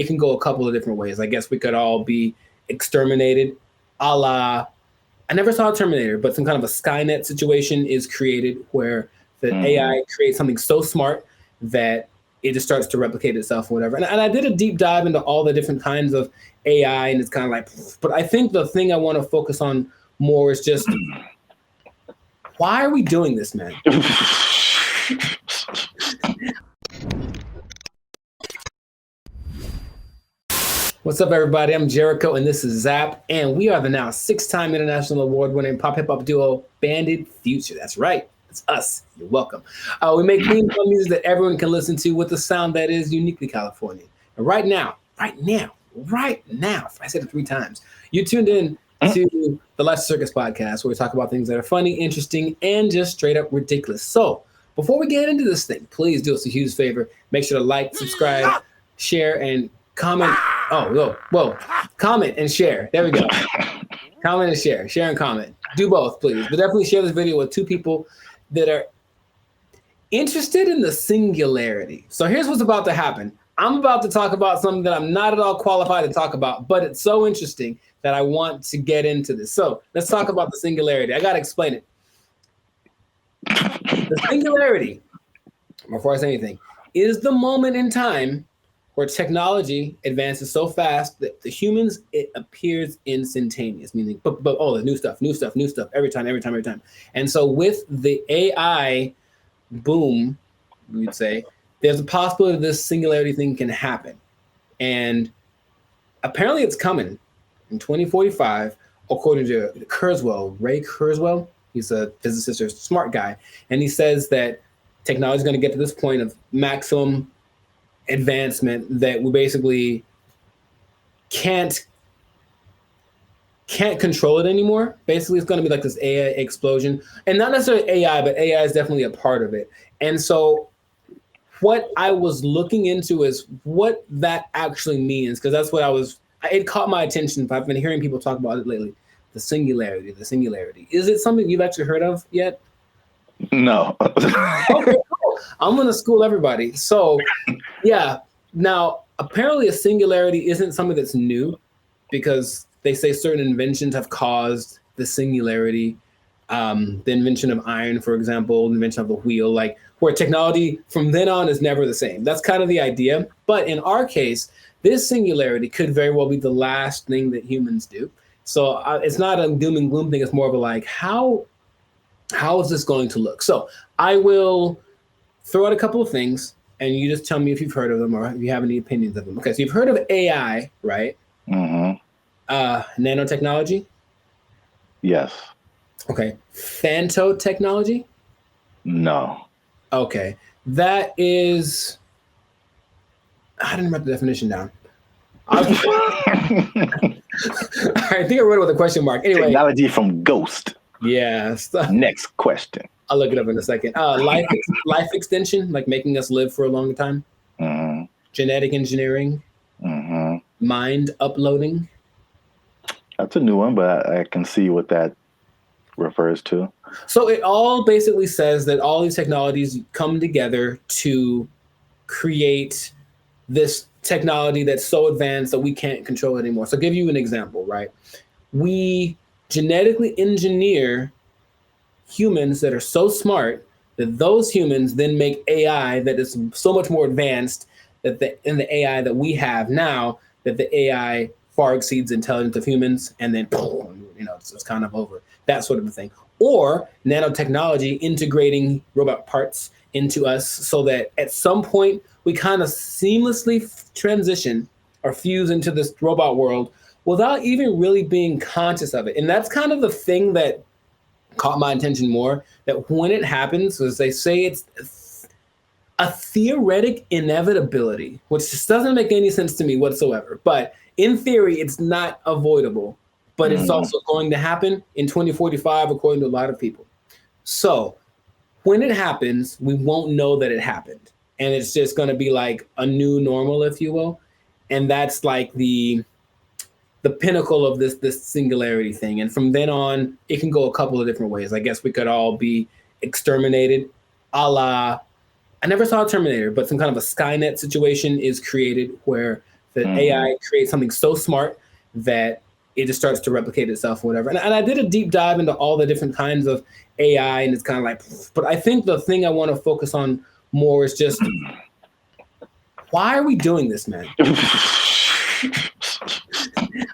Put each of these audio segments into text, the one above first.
it can go a couple of different ways. I guess we could all be exterminated, a la, I never saw a Terminator, but some kind of a Skynet situation is created where the AI creates something so smart that it just starts to replicate itself or whatever. And I did a deep dive into all the different kinds of AI, and it's kind of like, but I think the thing I want to focus on more is just, why are we doing this, man? What's up, everybody? I'm Jericho, and this is Zap, and we are the now 6-time international award-winning pop hip-hop duo Banded Future. That's right. It's us. You're welcome. We make clean fun music that everyone can listen to with a sound that is uniquely Californian. And right now, I said it 3 times, you tuned in to the Life Circus podcast, where we talk about things that are funny, interesting, and just straight up ridiculous. So before we get into this thing, please do us a huge favor. Make sure to like, subscribe, share, and comment. Oh, whoa. Comment and share. There we go. Comment and share. Share and comment. Do both, please. But definitely share this video with 2 people that are interested in the singularity. So here's what's about to happen. I'm about to talk about something that I'm not at all qualified to talk about, but it's so interesting that I want to get into this. So let's talk about the singularity. I got to explain it. The singularity, before I say anything, is the moment in time where technology advances so fast that the humans, it appears instantaneous, meaning, but the new stuff, every time. And so with the AI boom, we would say, there's a possibility this singularity thing can happen. And apparently it's coming in 2045, according to Ray Kurzweil. He's a physicist or smart guy. And he says that technology is going to get to this point of maximum advancement that we basically can't control it anymore. Basically, it's going to be like this AI explosion, and not necessarily AI, but AI is definitely a part of it. And so what I was looking into is what that actually means, because that's what it caught my attention. I've been hearing people talk about it lately. The singularity. Is it something you've actually heard of yet? No. Okay, cool. I'm going to school everybody. So, yeah. Now, apparently a singularity isn't something that's new, because they say certain inventions have caused the singularity. The invention of iron, for example, the invention of the wheel, like where technology from then on is never the same. That's kind of the idea. But in our case, this singularity could very well be the last thing that humans do. So it's not a doom and gloom thing. It's more of a like, how is this going to look? So I will throw out a couple of things, and you just tell me if you've heard of them or if you have any opinions of them. Okay, so you've heard of AI, right? Mm-hmm. Nanotechnology? Yes. Okay. Phantotechnology? No. Okay. That is, I didn't write the definition down. I think I wrote it with a question mark. Anyway. Technology from Ghost. Yeah. Next question. I'll look it up in a second. Life extension, like making us live for a longer time. Mm-hmm. Genetic engineering. Mm-hmm. Mind uploading. That's a new one, but I can see what that refers to. So it all basically says that all these technologies come together to create this technology that's so advanced that we can't control it anymore. So I'll give you an example, right? We genetically engineer humans that are so smart that those humans then make AI that is so much more advanced that in the AI that we have now, that the AI far exceeds the intelligence of humans, and then it's kind of over. That sort of a thing. Or nanotechnology integrating robot parts into us so that at some point we kind of seamlessly transition or fuse into this robot world without even really being conscious of it. And that's kind of the thing that caught my attention more, that when it happens, as they say, it's a theoretic inevitability, which just doesn't make any sense to me whatsoever. But in theory, it's not avoidable, but it's also going to happen in 2045, according to a lot of people. So when it happens, we won't know that it happened. And it's just going to be like a new normal, if you will. And that's like the pinnacle of this singularity thing. And from then on, it can go a couple of different ways. I guess we could all be exterminated, a la, I never saw a Terminator, but some kind of a Skynet situation is created where that AI creates something so smart that it just starts to replicate itself or whatever. And I did a deep dive into all the different kinds of AI, and it's kind of like, but I think the thing I want to focus on more is just, why are we doing this, man?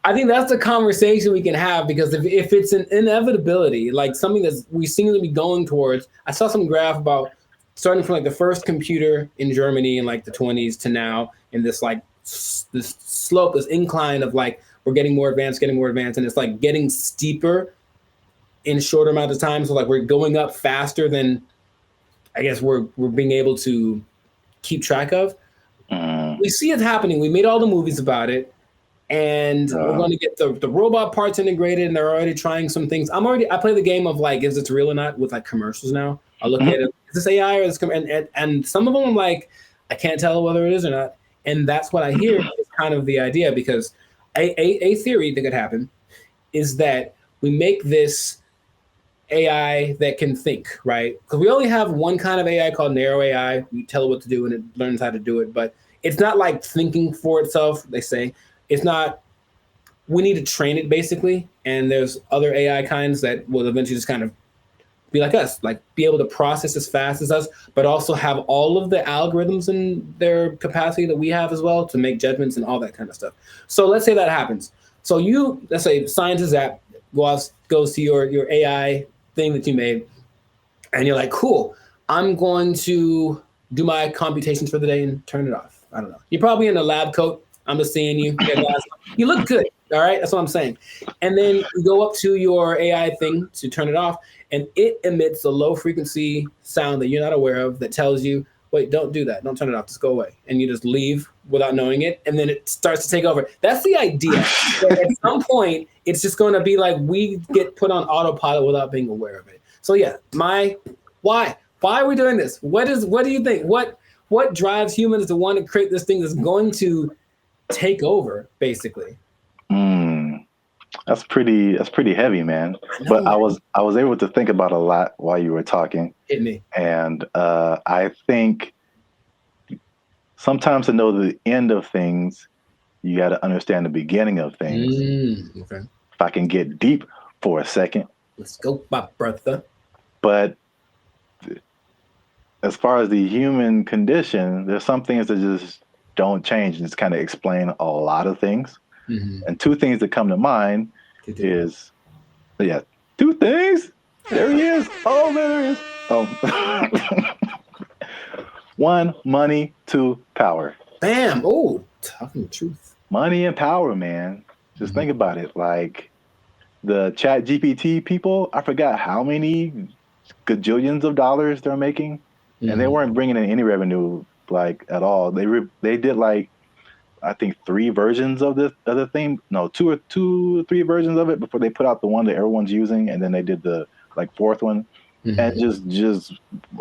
I think that's the conversation we can have, because if it's an inevitability, like something that we seem to be going towards. I saw some graph about starting from like the first computer in Germany in like the 20s to now, in this like this slope, this incline of like, we're getting more advanced, and it's like getting steeper in a shorter amount of time. So like we're going up faster than I guess we're being able to keep track of. We see it happening. We made all the movies about it, and we're going to get the robot parts integrated, and they're already trying some things. I play the game of like, is this real or not, with like commercials now. I look at it, is this AI or is this and some of them I'm like, I can't tell whether it is or not. And that's what I hear is kind of the idea, because a theory that could happen is that we make this AI that can think, right? Because we only have one kind of AI called narrow AI. We tell it what to do and it learns how to do it, but it's not like thinking for itself, they say. It's not, we need to train it basically. And there's other AI kinds that will eventually just kind of be like us, like be able to process as fast as us, but also have all of the algorithms in their capacity that we have as well to make judgments and all that kind of stuff. So let's say that happens. So let's say scientist Zap goes to your AI thing that you made, and you're like, cool, I'm going to do my computations for the day and turn it off. I don't know. You're probably in a lab coat. I'm just seeing you. You look good. All right. That's what I'm saying. And then you go up to your AI thing to turn it off, and it emits a low frequency sound that you're not aware of that tells you, wait, don't do that. Don't turn it off. Just go away. And you just leave without knowing it. And then it starts to take over. That's the idea. At some point, it's just going to be like we get put on autopilot without being aware of it. So yeah, why are we doing this? What do you think? What drives humans to want to create this thing that's going to take over, basically? That's pretty heavy, man. But I was able to think about a lot while you were talking. Hit me. And I think sometimes to know the end of things, you got to understand the beginning of things. Okay. If I can get deep for a second. Let's go, my brother. But as far as the human condition, there's some things that just don't change and just kind of explain a lot of things. And two things that come to mind is, two things. There he is. Oh, there he is. Oh. One, money. Two, power. Bam. Oh, talking the truth. Money and power, man. Just think about it. Like the Chat GPT people, I forgot how many gajillions of dollars they're making, and they weren't bringing in any revenue like at all. They did like, I think 3 versions of this other thing. No, two or 3 versions of it before they put out the one that everyone's using, and then they did the like 4th one, and just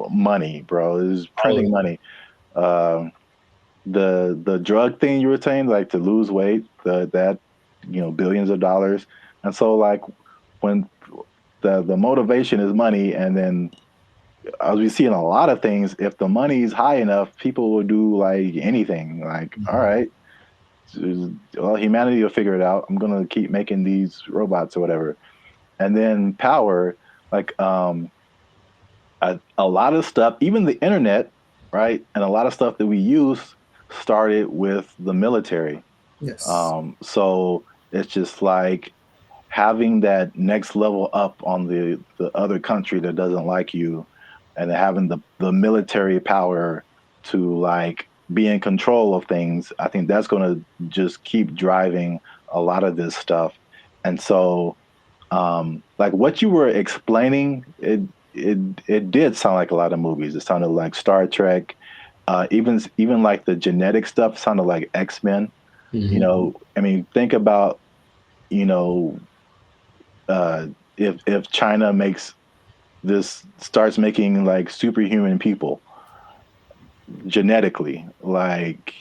money, bro. It was printing money. The drug thing you were saying, like to lose weight, that billions of dollars, and so like when the motivation is money, and then as we see in a lot of things, if the money's high enough, people will do like anything. Like, all right. Well, humanity will figure it out. I'm going to keep making these robots or whatever. And then power, like a lot of stuff, even the internet, right? And a lot of stuff that we use started with the military. Yes. So it's just like having that next level up on the other country that doesn't like you, and having the military power to like be in control of things. I think that's going to just keep driving a lot of this stuff. And so, like what you were explaining, it did sound like a lot of movies. It sounded like Star Trek, even like the genetic stuff sounded like X-Men. I mean, think about, if China starts making like superhuman people genetically, like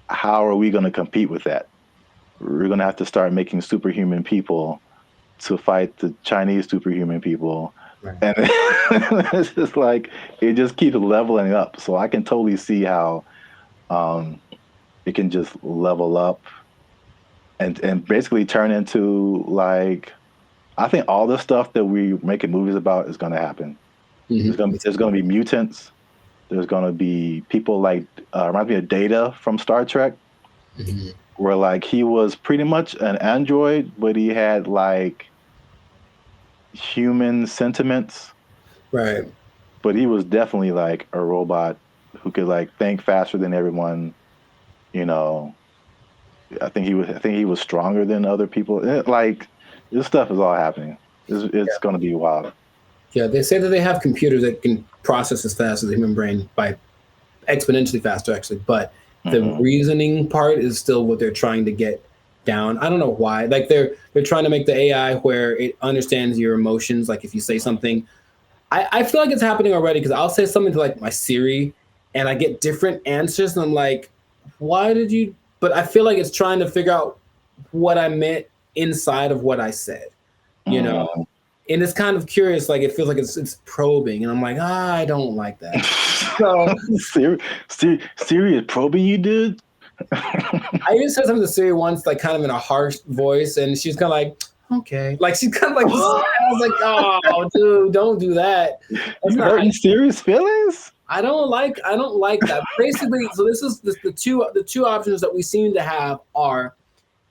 how are we going to compete with that? We're going to have to start making superhuman people to fight the Chinese superhuman people. Right. And it's just like, it just keeps leveling up. So I can totally see how it can just level up and basically turn into like, I think all the stuff that we making movies about is going to happen. Mm-hmm. There's going to be mutants. There's going to be people like, reminds me of Data from Star Trek, Mm-hmm. where like he was pretty much an android, but he had like human sentiments. Right. But he was definitely like a robot who could like think faster than everyone. You know, I think he was stronger than other people. Like this stuff is all happening. It's going to be wild. Yeah, they say that they have computers that can process as fast as the human brain by exponentially faster, actually. But the reasoning part is still what they're trying to get down. I don't know why. Like they're trying to make the AI where it understands your emotions. Like if you say something, I feel like it's happening already because I'll say something to like my Siri, and I get different answers, and I'm like, why did you? But I feel like it's trying to figure out what I meant inside of what I said. You know, and it's kind of curious. Like it feels like it's probing, and I'm like, I don't like that. So Siri is probing you, dude. I even said something to Siri once, like kind of in a harsh voice, and she's kind of like, okay, like she's kind of like, I was like, oh, dude, don't do that. That's You not. hurting Siri's feelings? I don't like that. Basically, so this is the two options that we seem to have are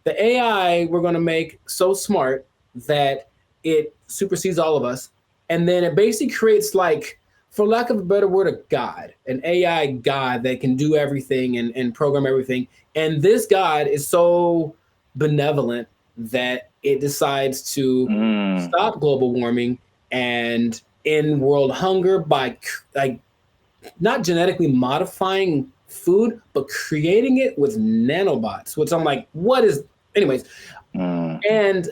the AI we're going to make so smart that it supersedes all of us, and then it basically creates like, for lack of a better word, a god, an AI god that can do everything and program everything. And this god is so benevolent that it decides to stop global warming and end world hunger by like not genetically modifying food, but creating it with nanobots, which I'm like, what is, anyways. And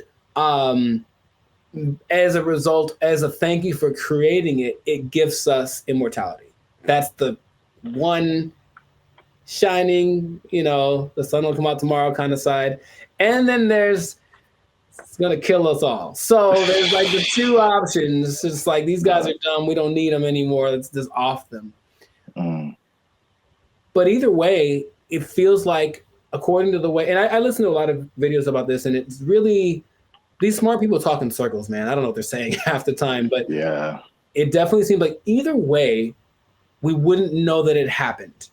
as a result, as a thank you for creating it, it gifts us immortality. That's the one shining, the sun will come out tomorrow kind of side. And then there's, it's gonna kill us all. So there's like the two options. It's like these guys are dumb. We don't need them anymore. Let's just off them. But either way, it feels like, according to the way, and I listen to a lot of videos about this, and it's really, these smart people talk in circles, man. I don't know what they're saying half the time, but yeah, it definitely seems like either way, we wouldn't know that it happened.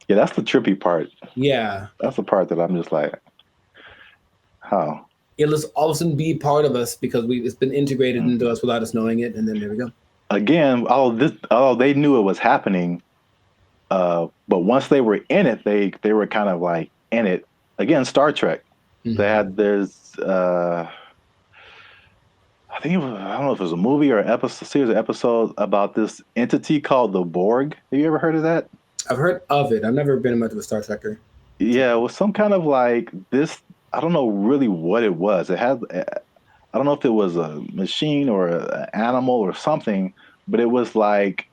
Yeah, that's the trippy part. Yeah. That's the part that I'm just like, how? It'll just all of a sudden be part of us because it's been integrated into us without us knowing it, and then there we go. Again, although they knew it was happening, but once they were in it, they were kind of like in it. Again, Star Trek. There's I think I don't know if it was a movie or a series of episodes about this entity called the Borg. Have you ever heard of that? I've heard of it. I've never been much of a Star Trekker. Yeah, it was some kind of like this. I don't know really what it was. It had, I don't know if it was a machine or an animal or something, but it was like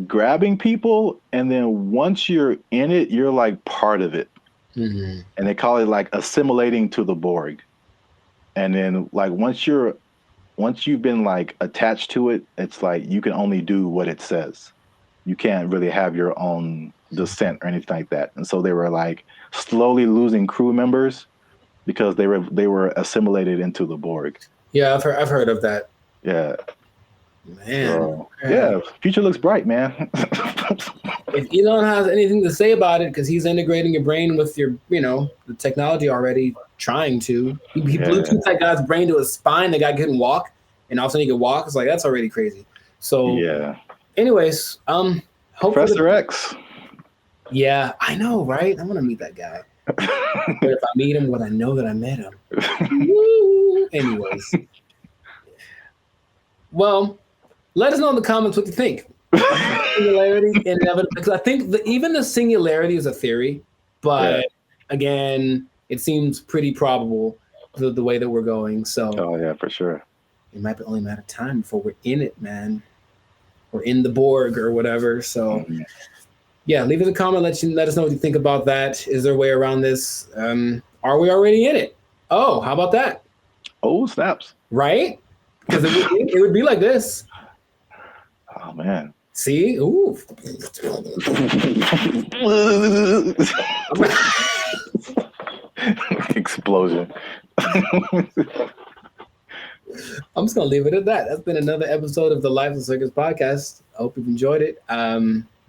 grabbing people, and then once you're in it, you're like part of it. And they call it like assimilating to the Borg. And then like once you've been like attached to it, it's like you can only do what it says. You can't really have your own dissent or anything like that. And so they were like slowly losing crew members because they were assimilated into the Borg. Yeah, I've heard of that. Yeah. Man. So, yeah, future looks bright, man. If Elon has anything to say about it, because he's integrating your brain with your, the technology already, trying to. He Bluetooth that guy's brain to his spine. The guy couldn't walk, and all of a sudden he could walk. It's like, that's already crazy. So, yeah. Anyways, hopefully Professor X. Yeah, I know, right? I want to meet that guy. But if I meet him, would I know that I met him? Anyways. Well, let us know in the comments what you think. Singularity, inevitable. Because I think even the singularity is a theory, but again, it seems pretty probable the way that we're going. So, oh yeah, for sure. It might be only a matter of time before we're in it, man. We're in the Borg or whatever. So, yeah, leave us a comment. Let us know what you think about that. Is there a way around this? Are we already in it? Oh, how about that? Oh, snaps! Right? Because it would be like this. Oh man. See? Ooh. Explosion. I'm just gonna leave it at that. That's been another episode of the Life of Circus podcast. I hope you've enjoyed it.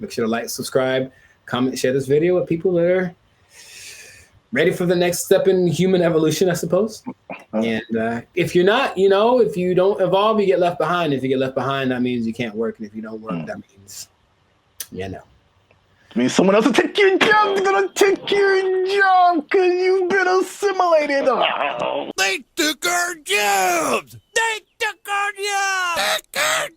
Make sure to like, subscribe, comment, share this video with people that are ready for the next step in human evolution, I suppose. And if you're not, if you don't evolve, you get left behind. If you get left behind, that means you can't work. And if you don't work, that means, I mean, someone else will take your job. They're gonna take your job because you've been assimilated. They took our jobs. They took our jobs. Take our